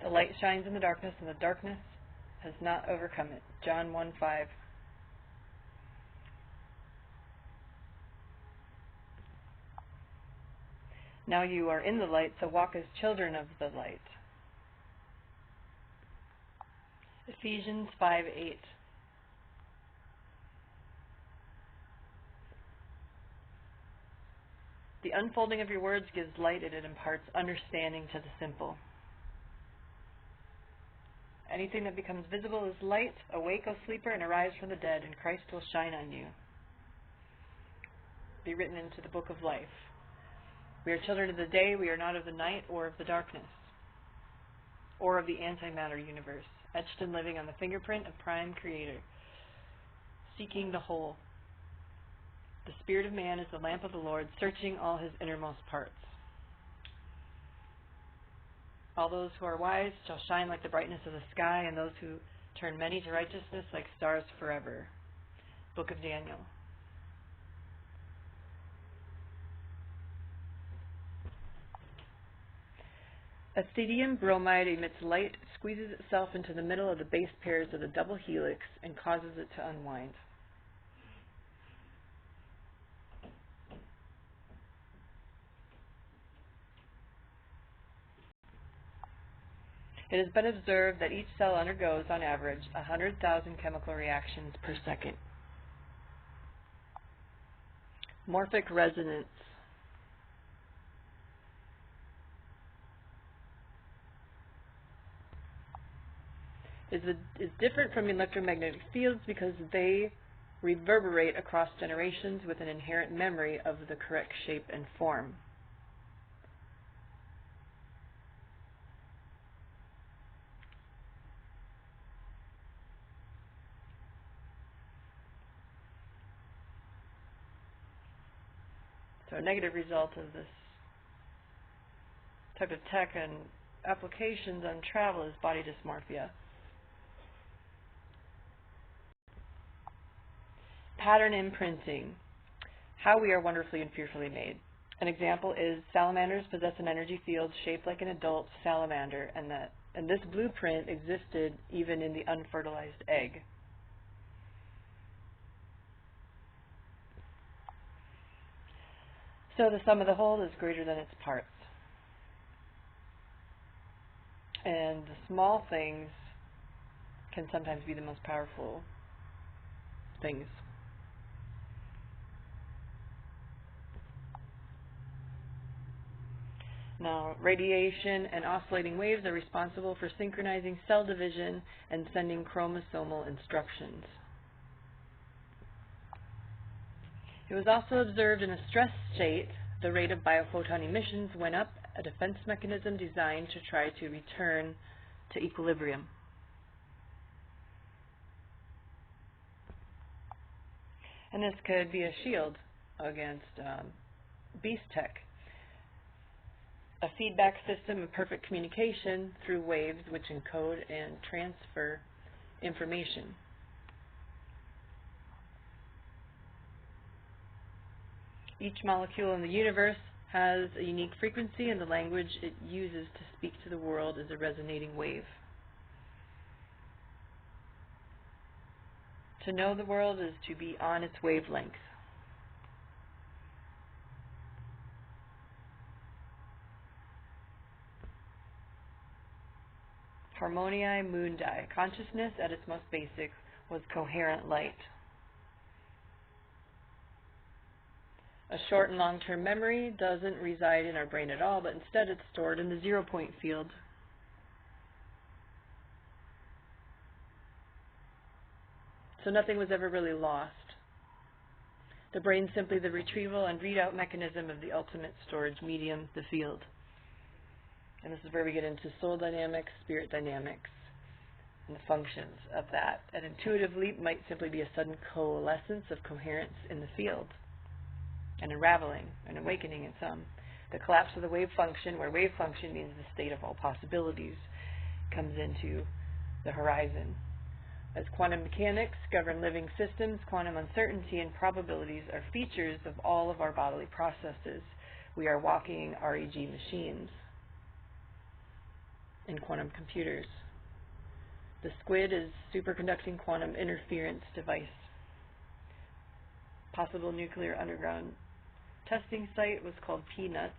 The light shines in the darkness, and the darkness has not overcome it. John 1:5. Now you are in the light, so walk as children of the light. Ephesians 5:8. The unfolding of your words gives light, and it imparts understanding to the simple. Anything that becomes visible is light. Awake, O sleeper, and arise from the dead, and Christ will shine on you. Be written into the book of life. We are children of the day, we are not of the night or of the darkness, or of the antimatter universe, etched and living on the fingerprint of Prime Creator, seeking the whole. The spirit of man is the lamp of the Lord, searching all his innermost parts. All those who are wise shall shine like the brightness of the sky, and those who turn many to righteousness like stars forever. Book of Daniel. Acidium bromide emits light, squeezes itself into the middle of the base pairs of the double helix, and causes it to unwind. It has been observed that each cell undergoes, on average, 100,000 chemical reactions per second. Morphic resonance. Is different from electromagnetic fields because they reverberate across generations with an inherent memory of the correct shape and form. So a negative result of this type of tech and applications on travel is body dysmorphia. Pattern imprinting. How we are wonderfully and fearfully made. An example is salamanders possess an energy field shaped like an adult salamander, and this blueprint existed even in the unfertilized egg. So the sum of the whole is greater than its parts. And the small things can sometimes be the most powerful things. Now, radiation and oscillating waves are responsible for synchronizing cell division and sending chromosomal instructions. It was also observed in a stress state, the rate of biophoton emissions went up, a defense mechanism designed to try to return to equilibrium. And this could be a shield against beast tech. A feedback system of perfect communication through waves which encode and transfer information. Each molecule in the universe has a unique frequency, and the language it uses to speak to the world is a resonating wave. To know the world is to be on its wavelength. Harmoniae Mundi. Consciousness at its most basic was coherent light. A short and long-term memory doesn't reside in our brain at all, but instead it's stored in the zero-point field. So nothing was ever really lost. The brain's simply the retrieval and readout mechanism of the ultimate storage medium, the field. And this is where we get into soul dynamics, spirit dynamics, and the functions of that. An intuitive leap might simply be a sudden coalescence of coherence in the field, an unraveling, an awakening in some. The collapse of the wave function, where wave function means the state of all possibilities, comes into the horizon. As quantum mechanics govern living systems, quantum uncertainty and probabilities are features of all of our bodily processes. We are walking REG machines in quantum computers. The squid is superconducting quantum interference device. Possible nuclear underground testing site was called Peanuts.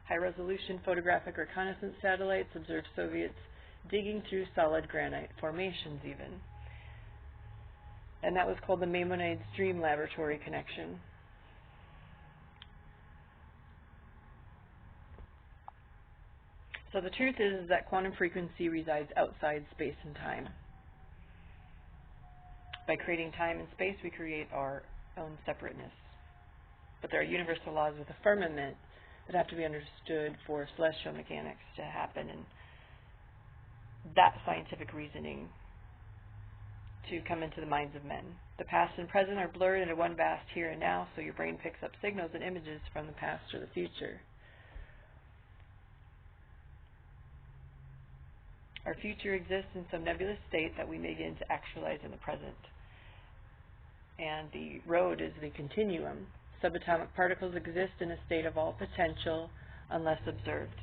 High-resolution photographic reconnaissance satellites observed Soviets digging through solid granite formations even. And that was called the Maimonides Dream Laboratory Connection. So the truth is that quantum frequency resides outside space and time. By creating time and space, we create our own separateness. But there are universal laws with the firmament that have to be understood for celestial mechanics to happen, and that scientific reasoning to come into the minds of men. The past and present are blurred into one vast here and now, so your brain picks up signals and images from the past or the future. Our future exists in some nebulous state that we may begin to actualize in the present. And the road is the continuum. Subatomic particles exist in a state of all potential unless observed.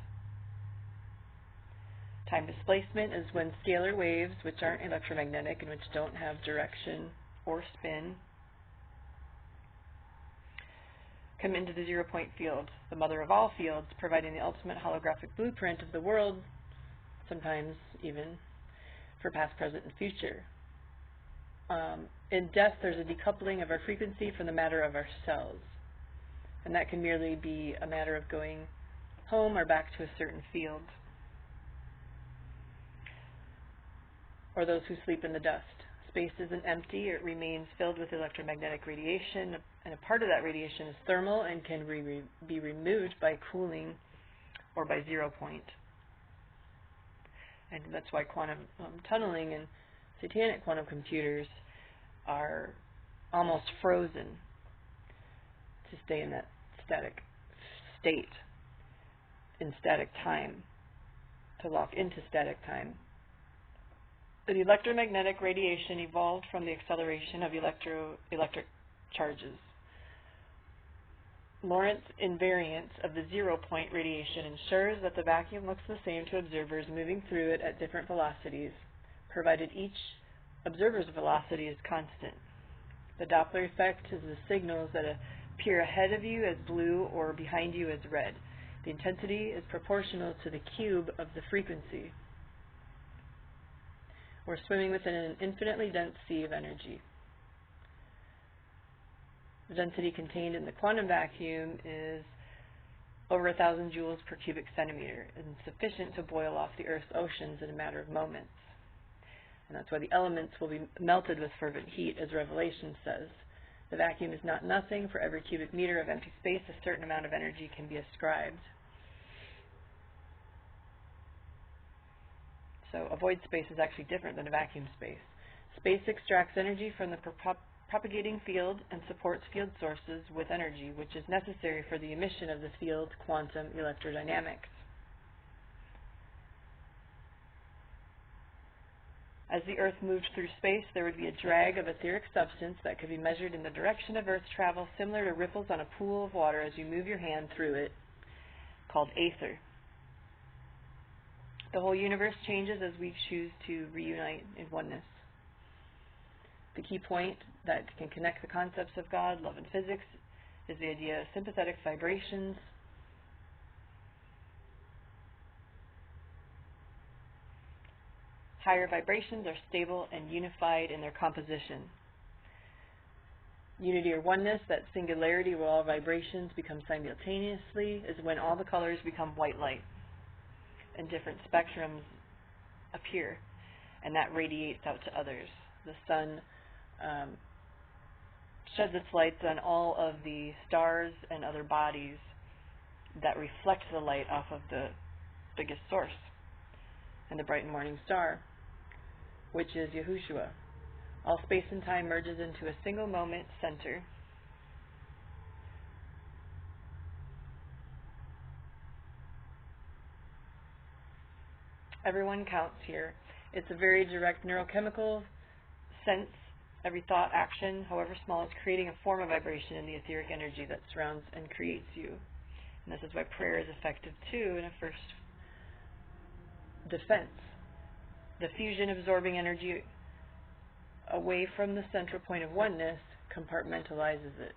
Time displacement is when scalar waves, which aren't electromagnetic and which don't have direction or spin, come into the zero-point field, the mother of all fields, providing the ultimate holographic blueprint of the world, sometimes even for past, present, and future. In death, there's a decoupling of our frequency from the matter of our cells. And that can merely be a matter of going home or back to a certain field. Or those who sleep in the dust. Space isn't empty, it remains filled with electromagnetic radiation, and a part of that radiation is thermal and can be removed by cooling or by zero point. And that's why quantum tunneling and satanic quantum computers are almost frozen to stay in that static state, in static time, to lock into static time. The electromagnetic radiation evolved from the acceleration of electric charges. Lorentz invariance of the zero-point radiation ensures that the vacuum looks the same to observers moving through it at different velocities, provided each observer's velocity is constant. The Doppler effect is the signals that appear ahead of you as blue or behind you as red. The intensity is proportional to the cube of the frequency. We're swimming within an infinitely dense sea of energy. The density contained in the quantum vacuum is over 1,000 joules per cubic centimeter, and sufficient to boil off the Earth's oceans in a matter of moments. And that's why the elements will be melted with fervent heat, as Revelation says. The vacuum is not nothing. For every cubic meter of empty space, a certain amount of energy can be ascribed. So a void space is actually different than a vacuum space. Space extracts energy from the propagating field and supports field sources with energy, which is necessary for the emission of the field quantum electrodynamics. As the Earth moved through space, there would be a drag of etheric substance that could be measured in the direction of Earth's travel, similar to ripples on a pool of water as you move your hand through it, called aether. The whole universe changes as we choose to reunite in oneness. The key point that can connect the concepts of God, love, and physics is the idea of sympathetic vibrations. Higher vibrations are stable and unified in their composition. Unity or oneness, that singularity where all vibrations become simultaneously, is when all the colors become white light and different spectrums appear, and that radiates out to others. The sun sheds its lights on all of the stars and other bodies that reflect the light off of the biggest source, and the bright morning star, which is Yahushua. All space and time merges into a single moment center. Everyone counts here. It's a very direct neurochemical sense. Every thought, action, however small, is creating a form of vibration in the etheric energy that surrounds and creates you. And this is why prayer is effective too in a first defense. The fusion absorbing energy away from the central point of oneness compartmentalizes it.